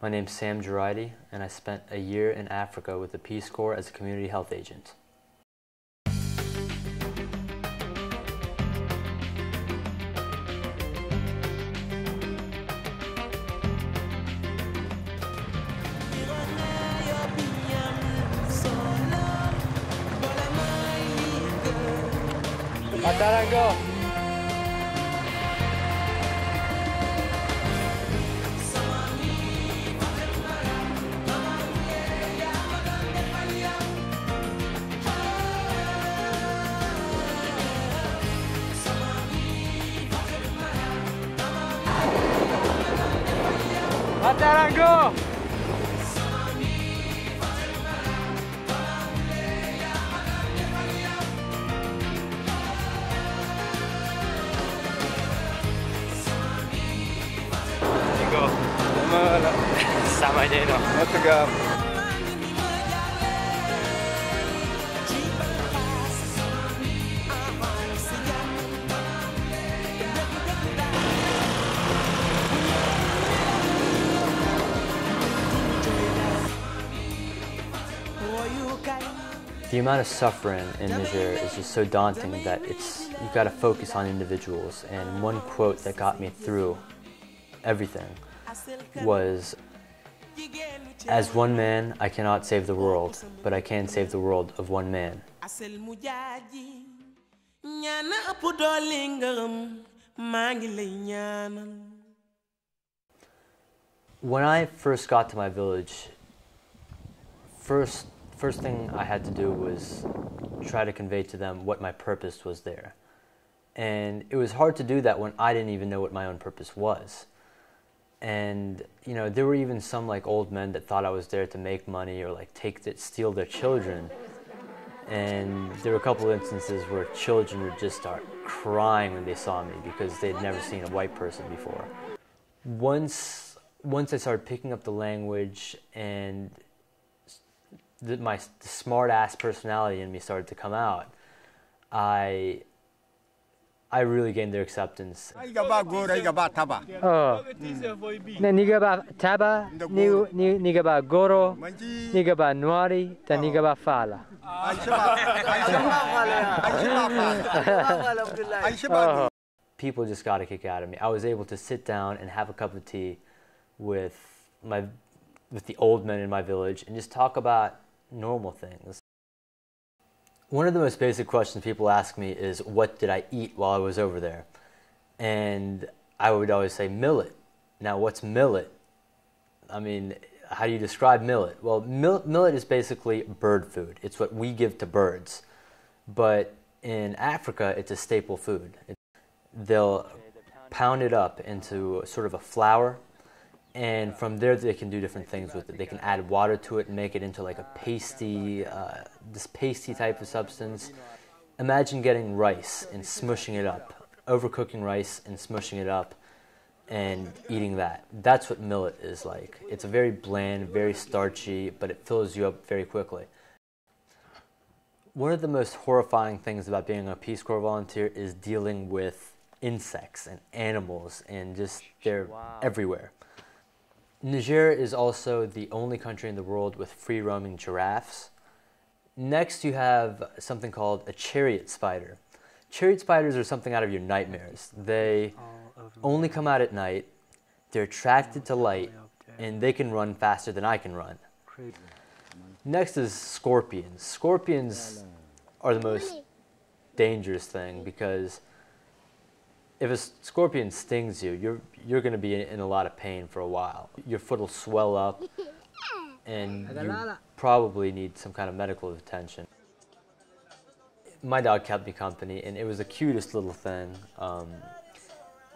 My name's Sam Girardi, and I spent a year in Africa with the Peace Corps as a community health agent. Go! Go! Sama niya, no? Mataga. The amount of suffering in Niger is just so daunting that you've got to focus on individuals. And one quote that got me through everything was, "As one man, I cannot save the world, but I can save the world of one man." When I first got to my village, first thing I had to do was try to convey to them what my purpose was there. And it was hard to do that when I didn't even know what my own purpose was. And you know, there were even some like old men that thought I was there to make money or like steal their children. And there were a couple of instances where children would just start crying when they saw me because they'd never seen a white person before. Once I started picking up the language and the smart-ass personality in me started to come out, I really gained their acceptance. Ay gaba gora, ay gaba taba. Oh. Niga ba taba, niga ba goro, niga ba nuari, ta niga ba fala. People just got a kick out of me. I was able to sit down and have a cup of tea with the old men in my village and just talk about normal things. One of the most basic questions people ask me is, what did I eat while I was over there? And I would always say millet. Now, what's millet? I mean, how do you describe millet? Well, millet is basically bird food. It's what we give to birds. But in Africa, it's a staple food. They'll pound it up into sort of a flour, and from there they can do different things with it. They can add water to it and make it into like a pasty, this pasty type of substance. Imagine getting rice and smushing it up, overcooking rice and smushing it up and eating that. That's what millet is like. It's a very bland, very starchy, but it fills you up very quickly. One of the most horrifying things about being a Peace Corps volunteer is dealing with insects and animals, and just they're everywhere. Niger is also the only country in the world with free-roaming giraffes. Next, you have something called a chariot spider. Chariot spiders are something out of your nightmares. They only come out at night, they're attracted to light, and they can run faster than I can run. Next is scorpions. Scorpions are the most dangerous thing because if a scorpion stings you, you're going to be in a lot of pain for a while. Your foot will swell up, and you probably need some kind of medical attention. My dog kept me company, and it was the cutest little thing.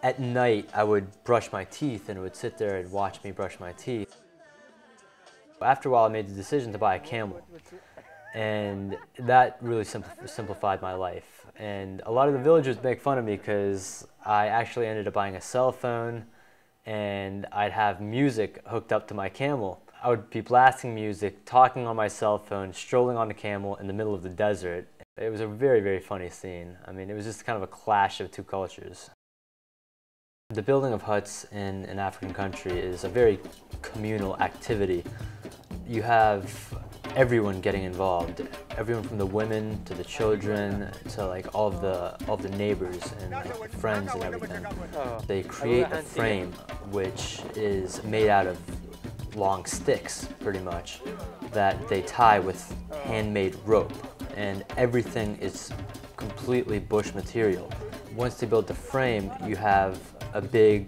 At night, I would brush my teeth, and it would sit there and watch me brush my teeth. After a while, I made the decision to buy a camel, and that really simplified my life. And a lot of the villagers make fun of me because I actually ended up buying a cell phone, and I'd have music hooked up to my camel. I would be blasting music, talking on my cell phone, strolling on a camel in the middle of the desert. It was a very, very funny scene. I mean, it was just kind of a clash of two cultures. The building of huts in an African country is a very communal activity. You have everyone getting involved, everyone from the women to the children to like all of the neighbors and like friends and everything. They create a frame which is made out of long sticks, pretty much, that they tie with handmade rope, and everything is completely bush material. Once they build the frame, you have a big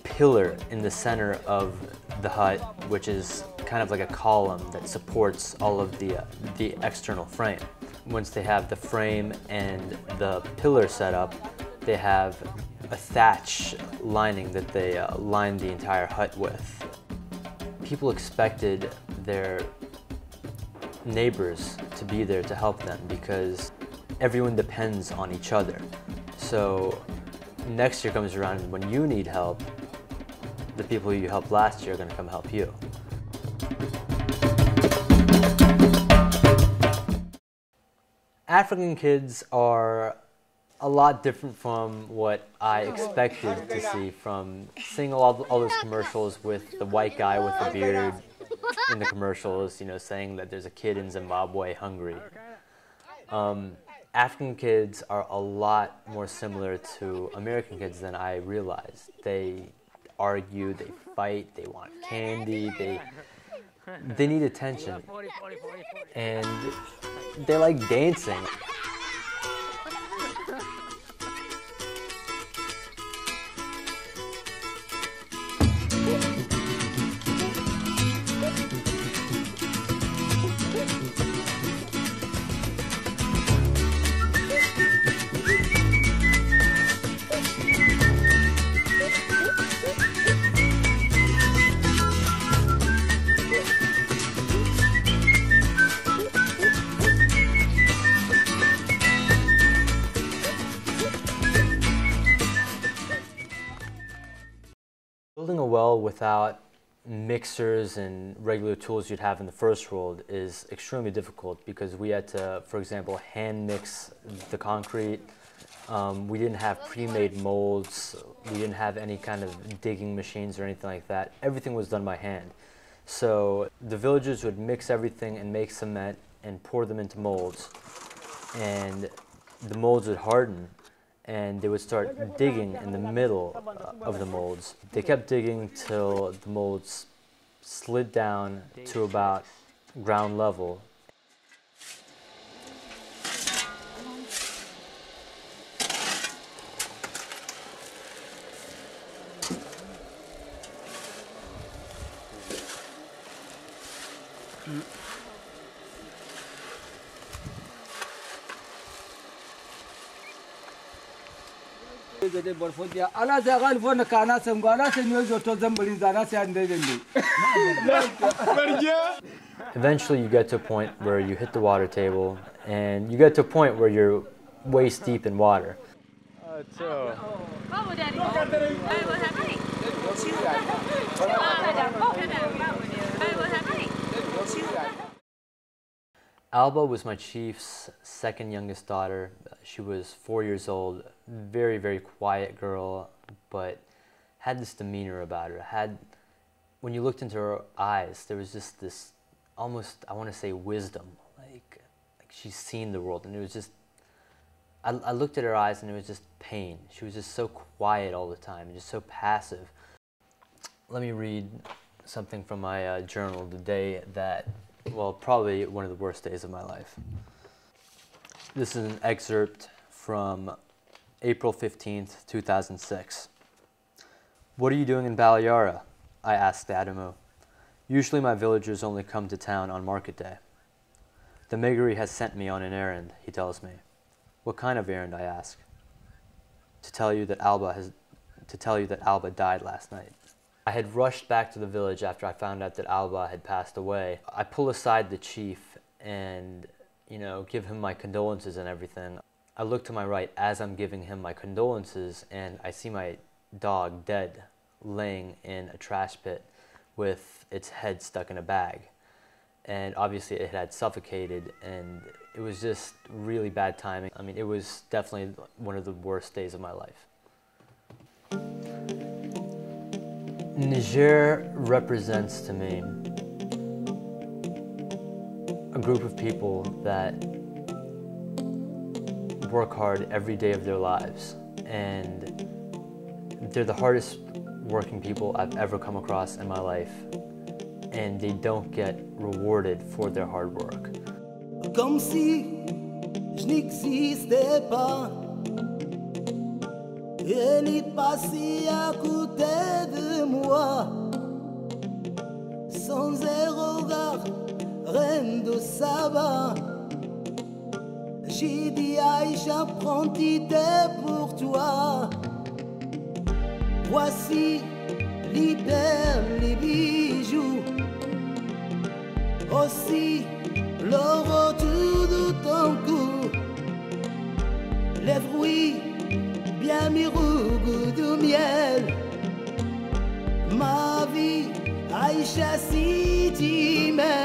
pillar in the center of the hut, which is kind of like a column that supports all of the external frame. Once they have the frame and the pillar set up, they have a thatch lining that they line the entire hut with. People expected their neighbors to be there to help them because everyone depends on each other. So next year comes around, and when you need help, the people you helped last year are going to come help you. African kids are a lot different from what I expected to see from seeing all those commercials with the white guy with the beard in the commercials, you know, saying that there's a kid in Zimbabwe hungry. African kids are a lot more similar to American kids than I realized. They argue, they fight, they want candy, they need attention, and they like dancing. Building a well without mixers and regular tools you'd have in the first world is extremely difficult because we had to, for example, hand mix the concrete. We didn't have pre-made molds. We didn't have any kind of digging machines or anything like that. Everything was done by hand. So the villagers would mix everything and make cement and pour them into molds. And the molds would harden, and they would start digging in the middle of the molds. They kept digging till the molds slid down to about ground level. Eventually you get to a point where you hit the water table, and you get to a point where you're waist deep in water. Alba was my chief's second youngest daughter. She was 4 years old, very, very quiet girl, but had this demeanor about her. When you looked into her eyes, there was just this almost, I want to say, wisdom, like she's seen the world, and it was just, I looked at her eyes and it was just pain. She was just so quiet all the time, and just so passive. Let me read something from my journal, the day that, well, probably one of the worst days of my life. This is an excerpt from April 15th, 2006. "What are you doing in Baliara?" I asked Adamu. "Usually my villagers only come to town on market day." "The Megari has sent me on an errand," he tells me. "What kind of errand?" I ask. To tell you that Alba died last night." I had rushed back to the village after I found out that Alba had passed away. I pull aside the chief and, give him my condolences and everything. I look to my right as I'm giving him my condolences, and I see my dog dead, laying in a trash pit with its head stuck in a bag. And obviously it had suffocated, and it was just really bad timing. I mean, it was definitely one of the worst days of my life. Niger represents to me a group of people that work hard every day of their lives, and they're the hardest working people I've ever come across in my life, and they don't get rewarded for their hard work. Comme si je n'existais pas, elle est passée à côté de moi, sans un regard, reine de Saba. J'ai dit Aïcha, prends-t'idée pour toi. Voici les perles, les bijoux, aussi le retour de ton cou, les fruits bien mûrs, goût de miel. Ma vie, Aïcha, si tu m'aimes.